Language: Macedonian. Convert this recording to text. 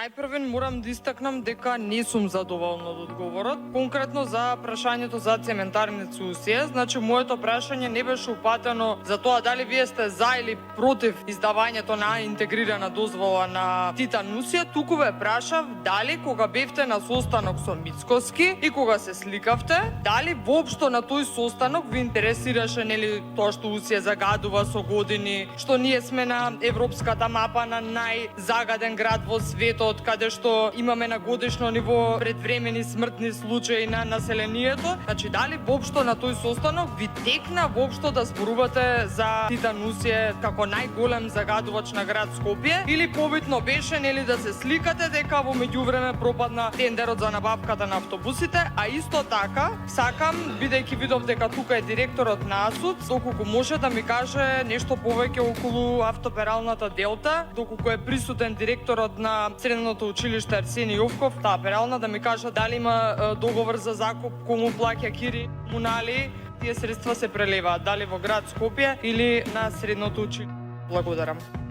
Најпрвен морам да истакнам дека не сум задоволна од одговорот. Конкретно за прашањето за цементарница Усија, значи моето прашање не беше упатено за тоа дали вие сте за или против издавањето на интегрирана дозвола на Титан Усија, туку ве прашав дали кога бевте на состанок со Мицкоски и кога се сликавте, дали воопшто на тој состанок ви интересираше нели тоа што Усија загадува со години, што ние сме на европската мапа на најзагаден град во светот, каде што имаме на годишно ниво предвремени смртни случаи на населението. Значи дали воопшто на тој состанок ви текна воопшто да зборувате за Титан Усија како најголем загадувач на град Скопје, или побитно беше нели да се сликате дека во меѓувреме пропадна тендерот за набавката на автобусите, а исто така сакам, бидејќи видов дека тука е директорот на АСУЦ, доколку може да ми каже нешто повеќе околу автопералната Делта, доколку е присутен директорот на Средното училиште Арсени Јовков, таа перална, да ми каже дали има договор за закуп, кому плаќа Кири, комунали, тие средства се прелеваат, дали во град Скопје или на Средното училиште. Благодарам.